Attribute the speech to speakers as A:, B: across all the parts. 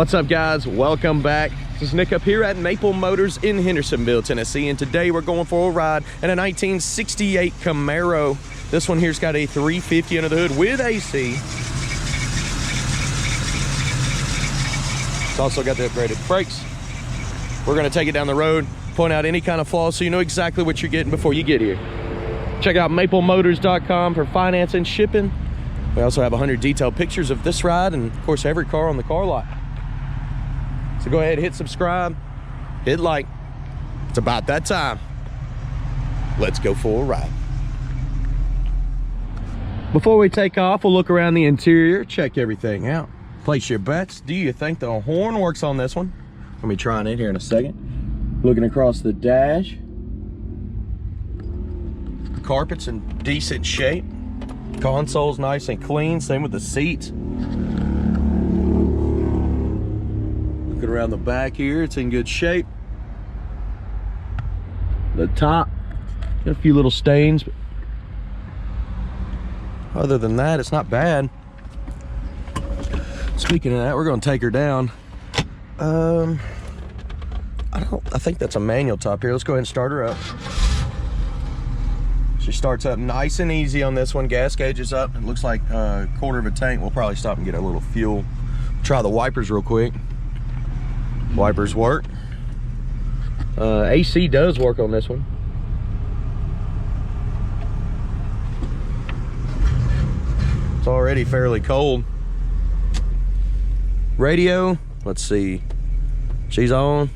A: What's up, guys? Welcome back. This is Nick up here at Maple Motors in Hendersonville, Tennessee, and today we're going for a ride in a 1968 Camaro. This one here's got a 350 under the hood with AC. It's also got the upgraded brakes. We're gonna take it down the road, point out any kind of flaws so you know exactly what you're getting before you get here. Check out maplemotors.com for finance and shipping. We also have 100 detailed pictures of this ride and of course every car on the car lot. So go ahead, hit subscribe, hit like. It's about that time. Let's go for a ride. Before we take off, we'll look around the interior, check everything out. Place your bets. Do you think the horn works on this one? Let me try it here in a second. Looking across the dash. The carpet's in decent shape. Console's nice and clean, same with the seats. Looking around the back here, it's in good shape. The top, got a few little stains, but other than that, it's not bad. Speaking of that, we're gonna take her down. I think that's a manual top here. Let's go ahead and start her up. She starts up nice and easy on this one. Gas gauge is up. It looks like a quarter of a tank. We'll probably stop and get a little fuel. Try the wipers real quick. Wipers work. AC does work on this one. It's already fairly cold. Radio, let's see. She's on.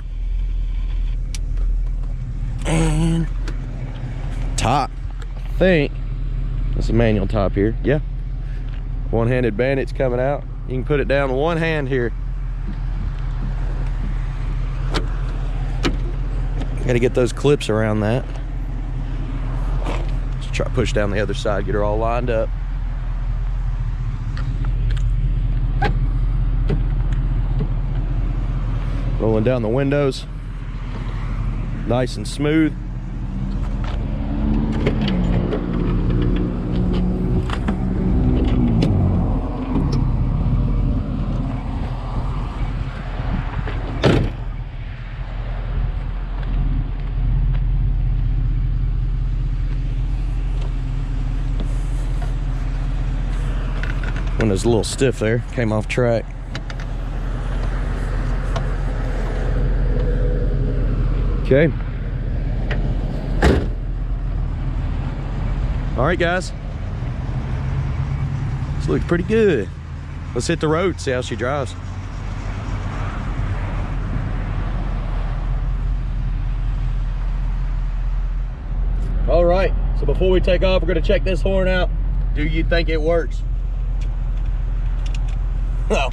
A: And top. I think that's a manual top here. Yeah, one-handed bandit's coming out. You can put it down with one hand here. Got to get those clips around that. Let's try to push down the other side, get her all lined up. Rolling down the windows, nice and smooth. One is a little stiff there, came off track. Okay. All right, guys. This looks pretty good. Let's hit the road, see how she drives. All right, so before we take off, we're gonna check this horn out. Do you think it works? No,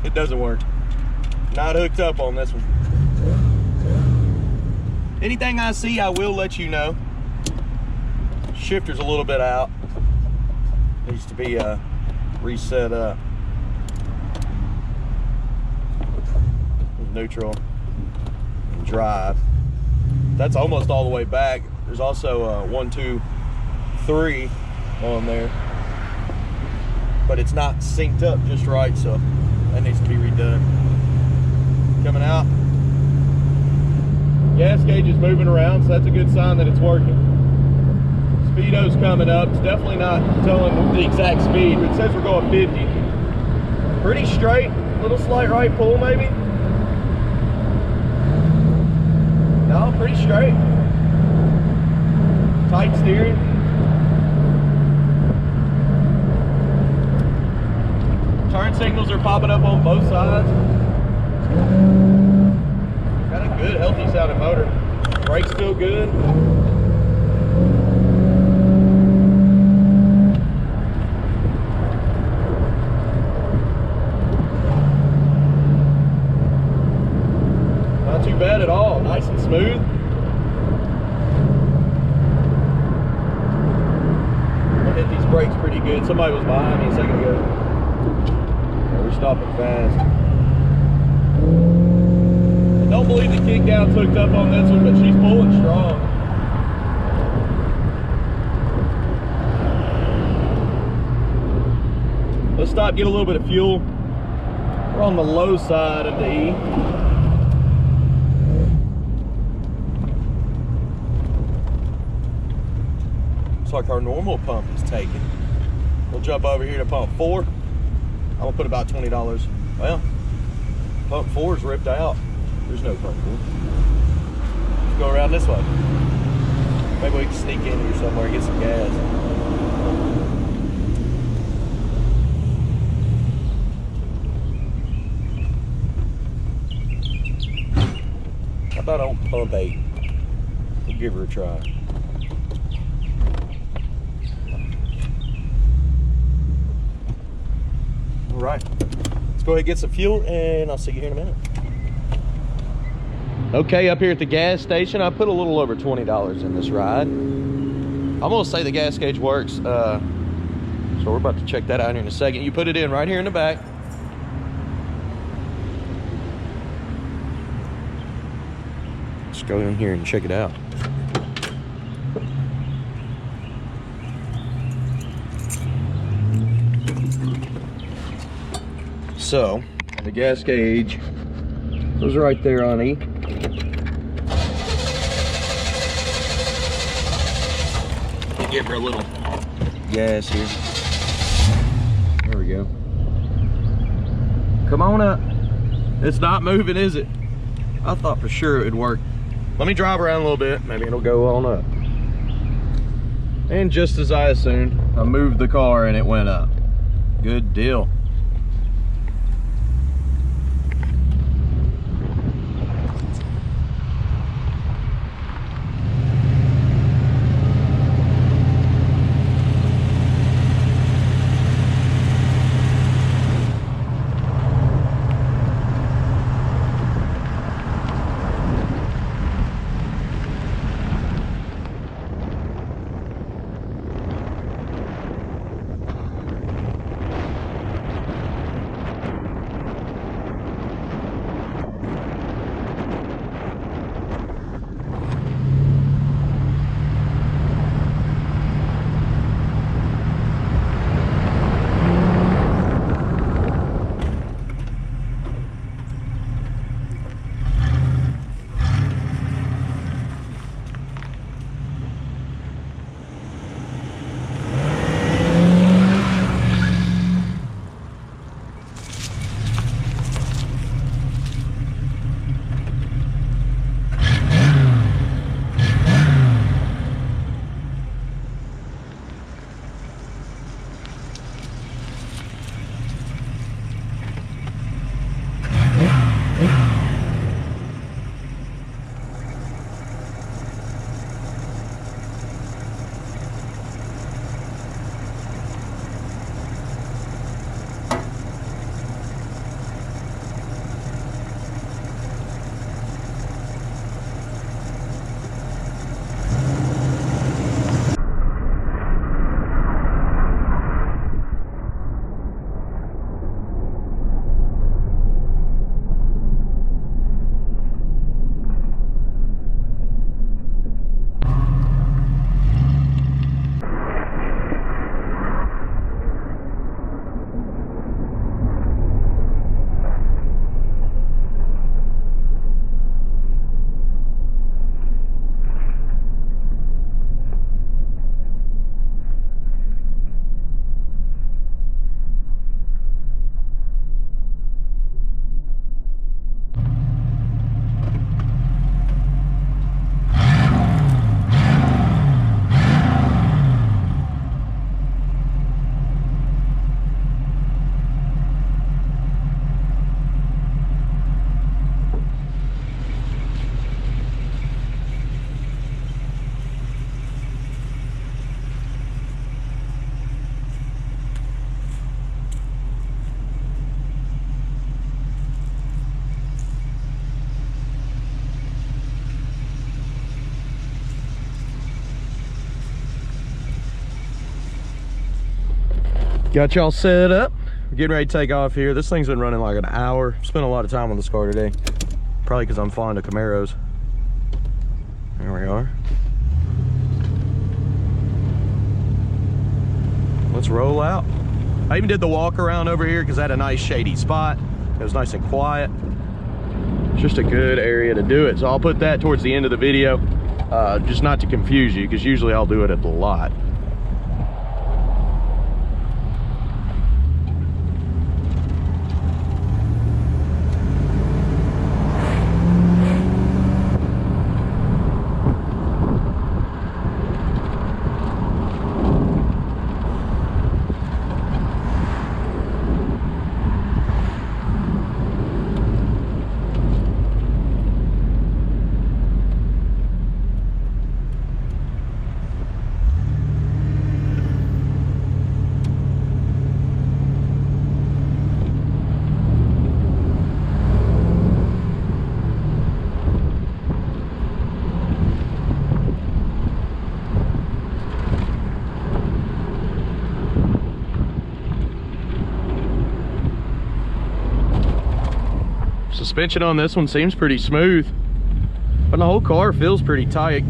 A: it doesn't work. Not hooked up on this one. Anything I see, I will let you know. Shifter's a little bit out. Needs to be reset up. Neutral and drive. That's almost all the way back. There's also 1, 2, 3 on there. But it's not synced up just right, so that needs to be redone. Coming out. Gas gauge is moving around, so that's a good sign that it's working. Speedo's coming up. It's definitely not telling the exact speed, but it says we're going 50. Pretty straight, little slight right pull maybe. No, pretty straight. Tight steering. Turn signals are popping up on both sides. Got a good, healthy sounding motor. Brakes feel good. Not too bad at all. Nice and smooth. I hit these brakes pretty good. Somebody was behind me a second ago. We're stopping fast. I don't believe the kickdown's hooked up on this one, but she's pulling strong. Let's stop, get a little bit of fuel. We're on the low side of the E. Looks like our normal pump is taken. We'll jump over here to pump 4. I'm gonna put about $20. Well, pump 4 is ripped out. There's no pump 4. Let's go around this way. Maybe we can sneak in here somewhere and get some gas. How about on pump 8? We'll give her a try. All right, let's go ahead and get some fuel and I'll see you here in a minute. Okay, up here at the gas station, I put a little over $20 in this ride. I'm gonna say the gas gauge works, so we're about to check that out here in a second. You put it in right here in the back. Let's go in here and check it out. So, the gas gauge goes right there on E. Give her a little gas here. There we go. Come on up. It's not moving, is it? I thought for sure it would work. Let me drive around a little bit. Maybe it'll go on up. And just as I assumed, I moved the car and it went up. Good deal. Got y'all set up. We're getting ready to take off here. This thing's been running like an hour. Spent a lot of time on this car today. Probably because I'm fond of Camaros. There we are. Let's roll out. I even did the walk around over here because I had a nice shady spot. It was nice and quiet. It's just a good area to do it. So I'll put that towards the end of the video, just not to confuse you, because usually I'll do it at the lot. Suspension on this one seems pretty smooth, but the whole car feels pretty tight.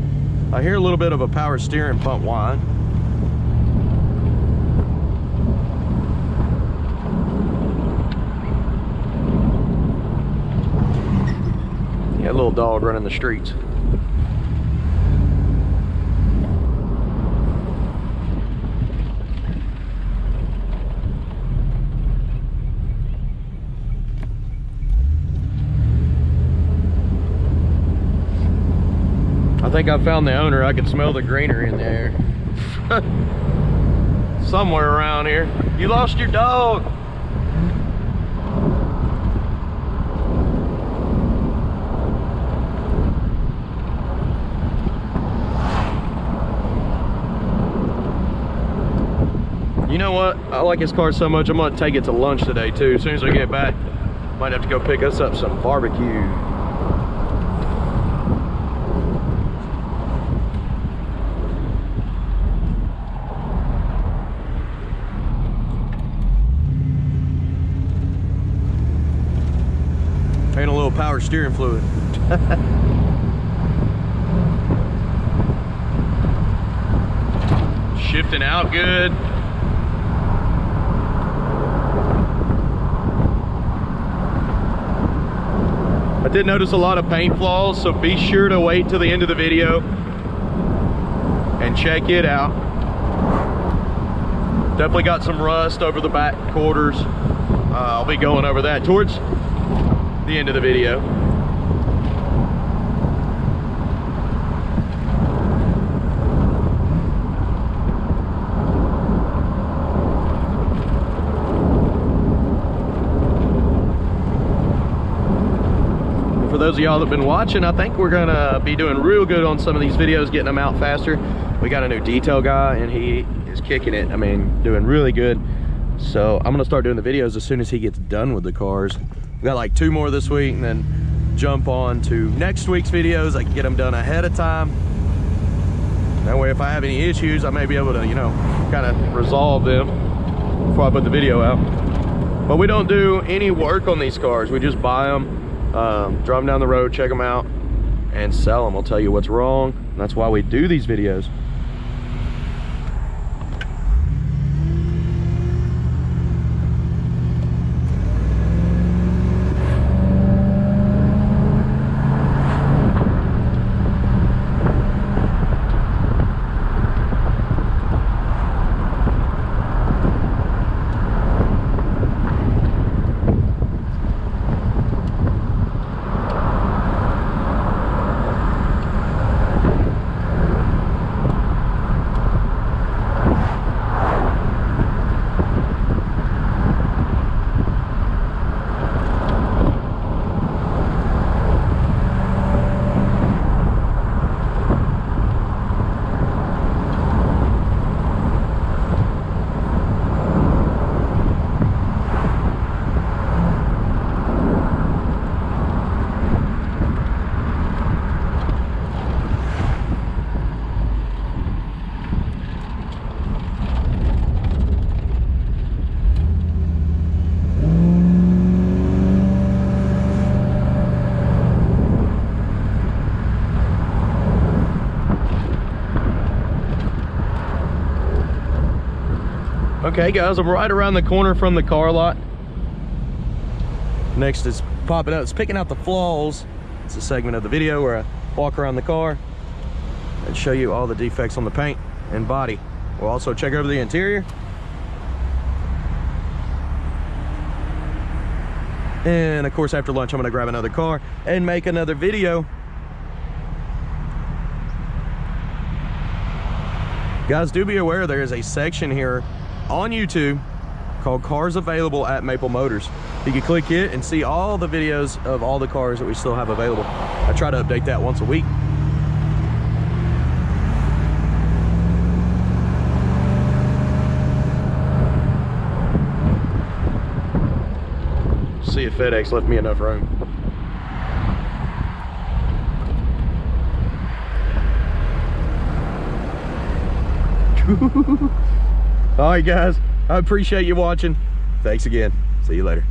A: I hear a little bit of a power steering pump whine. Yeah, little dog running the streets. I think I found the owner. I can smell the greenery in there. Somewhere around here. You lost your dog. You know what? I like his car so much, I'm gonna take it to lunch today too. As soon as I get back, might have to go pick us up some barbecue. And a little power steering fluid. Shifting out good. I did notice a lot of paint flaws, so be sure to wait till the end of the video and check it out. Definitely got some rust over the back quarters. I'll be going over that towards the end of the video. For those of y'all that have been watching, I think we're gonna be doing real good on some of these videos, getting them out faster. We got a new detail guy and he is kicking it. I mean, doing really good. So I'm gonna start doing the videos as soon as he gets done with the cars. We got like 2 more this week, and then jump on to next week's videos. I can get them done ahead of time. That way, if I have any issues, I may be able to, you know, kind of resolve them before I put the video out. But we don't do any work on these cars. We just buy them, drive them down the road, check them out, and sell them. I'll tell you what's wrong. And that's why we do these videos. Okay guys, I'm right around the corner from the car lot. Next is popping out. It's picking out the flaws. It's a segment of the video where I walk around the car and show you all the defects on the paint and body. We'll also check over the interior. And of course, after lunch, I'm gonna grab another car and make another video. Guys, do be aware there is a section here on YouTube called Cars Available at Maple Motors. You can click it and see all the videos of all the cars that we still have available. I try to update that once a week. See if FedEx left me enough room. All right, guys, I appreciate you watching. Thanks again. See you later.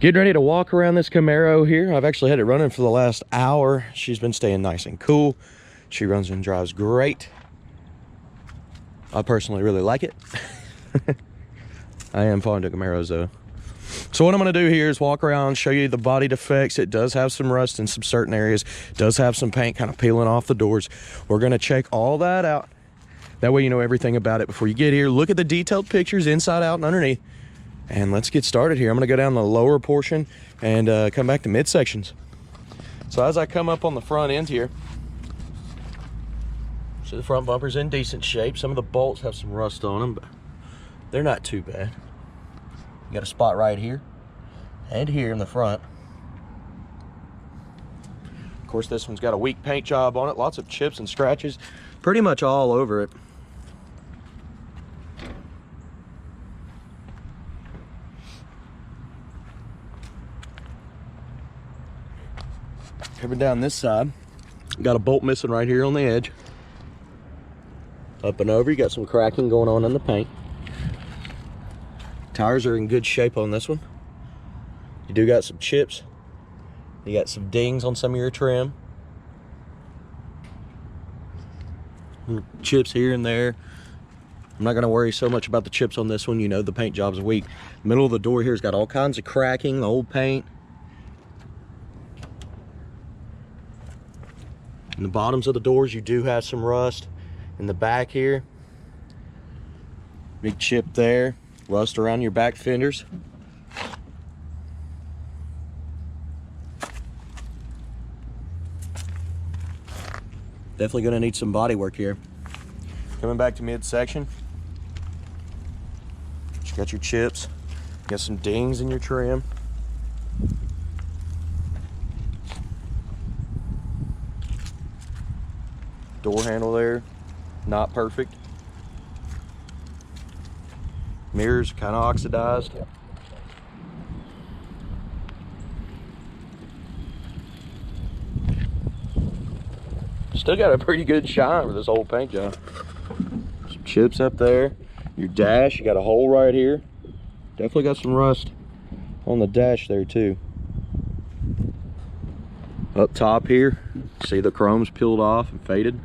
A: Getting ready to walk around this Camaro here. I've actually had it running for the last hour. She's been staying nice and cool. She runs and drives great. I personally really like it. I am fond of Camaros though. So what I'm gonna do here is walk around, show you the body defects. It does have some rust in some certain areas. It does have some paint kind of peeling off the doors. We're gonna check all that out. That way you know everything about it before you get here. Look at the detailed pictures inside, out, and underneath. And let's get started here. I'm gonna go down the lower portion and come back to midsections. So as I come up on the front end here, see the front bumper's in decent shape. Some of the bolts have some rust on them, but they're not too bad. You got a spot right here and here in the front. Of course, this one's got a weak paint job on it. Lots of chips and scratches, pretty much all over it. Coming down this side, got a bolt missing right here on the edge. Up and over, you got some cracking going on in the paint. Tires are in good shape on this one. You do got some chips. You got some dings on some of your trim. Chips here and there. I'm not gonna worry so much about the chips on this one. You know the paint job's weak. Middle of the door here's got all kinds of cracking, the old paint. In the bottoms of the doors, you do have some rust. In the back here, big chip there, rust around your back fenders. Definitely gonna need some body work here. Coming back to midsection, you got your chips, you got some dings in your trim. Door handle there, not perfect. Mirrors kind of oxidized. Still got a pretty good shine with this old paint job. Some chips up there. Your dash, you got a hole right here. Definitely got some rust on the dash there too. Up top here, see the chrome's peeled off and faded.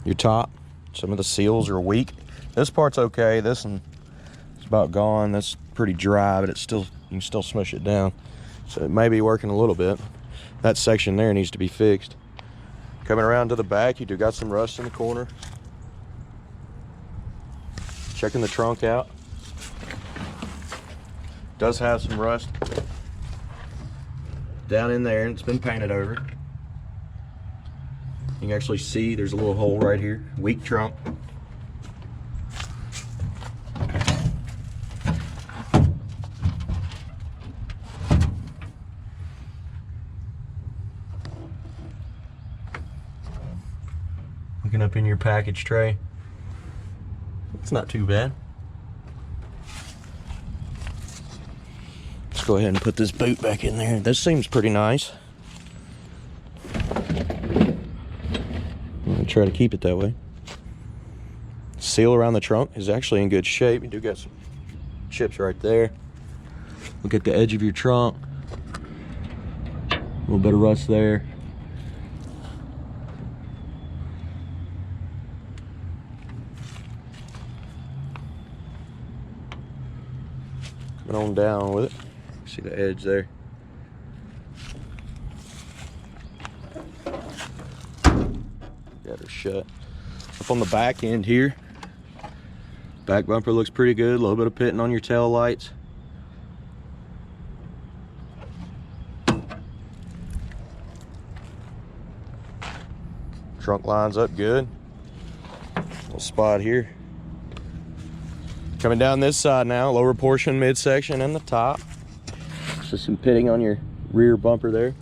A: Your top, some of the seals are weak. This part's okay. This one is about gone. That's pretty dry, but it's still, you can still smush it down. So it may be working a little bit. That section there needs to be fixed. Coming around to the back, you do got some rust in the corner. Checking the trunk out. Does have some rust down in there, and it's been painted over. You can actually see there's a little hole right here. Weak trunk. Looking up in your package tray, it's not too bad. Let's go ahead and put this boot back in there. This seems pretty nice. I'm gonna try to keep it that way. seal around the trunk is actually in good shape. You do got some chips right there. Look at the edge of your trunk. A little bit of rust there. Coming on down with it. See the edge there. Got her shut. Up on the back end here, back bumper looks pretty good. A little bit of pitting on your tail lights. Trunk lines up good. Little spot here. Coming down this side now, lower portion, midsection, and the top. So some pitting on your rear bumper there.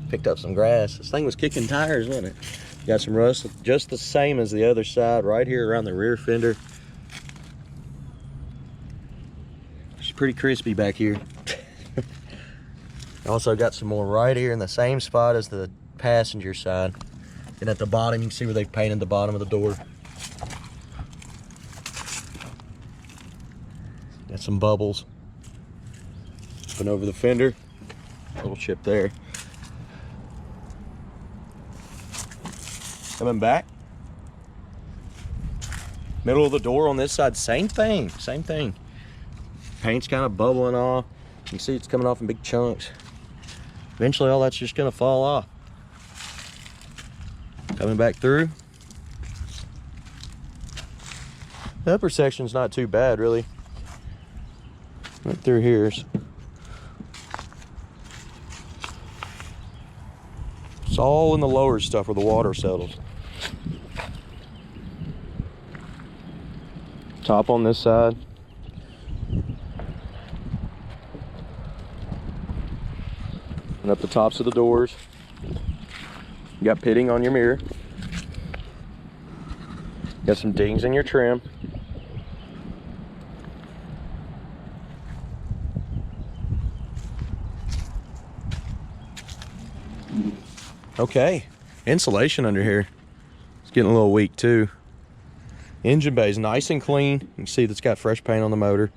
A: Picked up some grass. This thing was kicking tires, wasn't it? Got some rust, just the same as the other side, right here around the rear fender. It's pretty crispy back here. Also got some more right here in the same spot as the passenger side. And at the bottom, you can see where they've painted the bottom of the door. Got some bubbles. Up and over the fender, a little chip there. Coming back, middle of the door on this side, same thing. Paint's kind of bubbling off. You can see it's coming off in big chunks. Eventually all that's just gonna fall off. Coming back through. The upper section's not too bad, really. Right through here's. It's all in the lower stuff where the water settles. Top on this side. And up the tops of the doors. You got pitting on your mirror. Got some dings in your trim. Okay, insulation under here. It's getting a little weak too. Engine bay is nice and clean. You can see that's got fresh paint on the motor.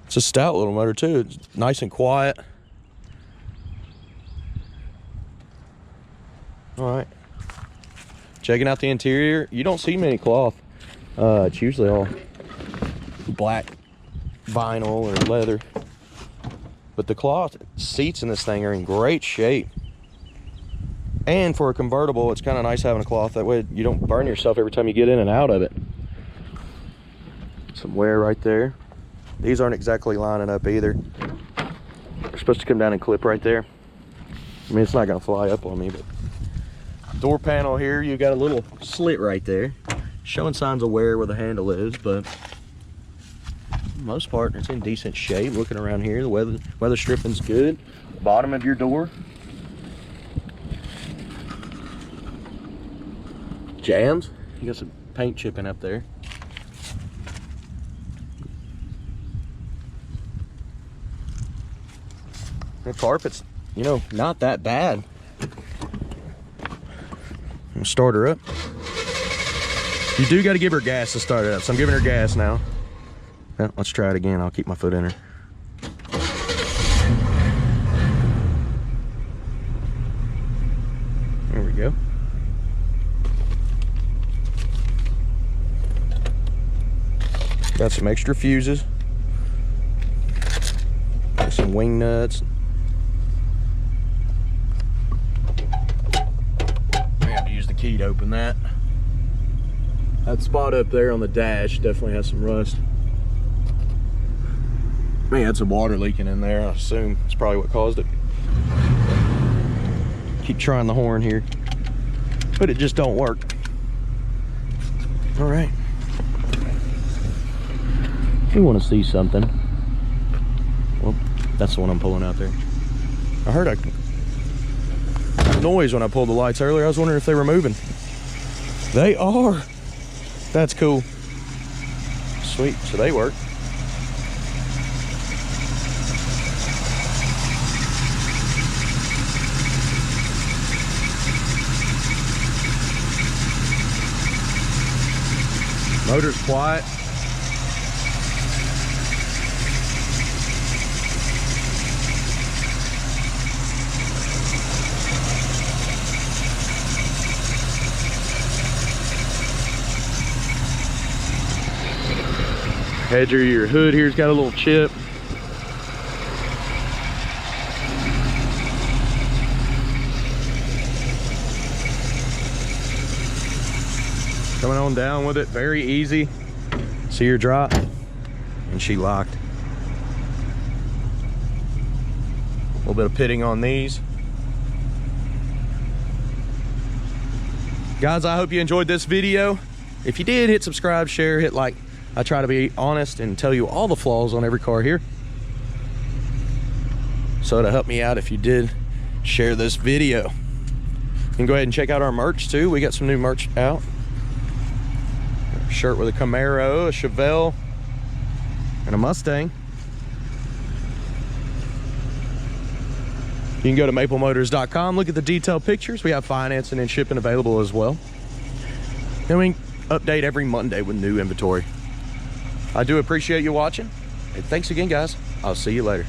A: It's a stout little motor too. It's nice and quiet. All right. Checking out the interior. You don't see many cloth. It's usually all black vinyl or leather. But the cloth seats in this thing are in great shape. And for a convertible, it's kind of nice having a cloth. That way you don't burn yourself every time you get in and out of it. Some wear right there. These aren't exactly lining up either. They're supposed to come down and clip right there. I mean, it's not going to fly up on me, but door panel here, you got a little slit right there, showing signs of wear where the handle is, but for the most part, it's in decent shape. Looking around here, the weather stripping's good. Bottom of your door, jams. You got some paint chipping up there. The carpet's, you know, not that bad. Start her up. You do got to give her gas to start it up, so I'm giving her gas now. Well, let's try it again. I'll keep my foot in her. There we go. Got some extra fuses. Got some wing nuts. Key to open that. That spot up there on the dash definitely has some rust. May have had some water leaking in there. I assume it's probably what caused it. Keep trying the horn here, but it just don't work. All right. We want to see something. Well, that's the one I'm pulling out there. I heard a noise when I pulled the lights earlier. I was wondering if they were moving. They are. That's cool. Sweet. So they work. Motor's quiet. Edge of your hood here's got a little chip. Coming on down with it, very easy. See her drop, and she locked. A little bit of pitting on these. Guys, I hope you enjoyed this video. If you did, hit subscribe, share, hit like. I try to be honest and tell you all the flaws on every car here. So to help me out, if you did, share this video. You can go ahead and check out our merch too. We got some new merch out. A shirt with a Camaro, a Chevelle, and a Mustang. You can go to maplemotors.com, look at the detailed pictures. We have financing and shipping available as well. And we update every Monday with new inventory. I do appreciate you watching. And thanks again, guys. I'll see you later.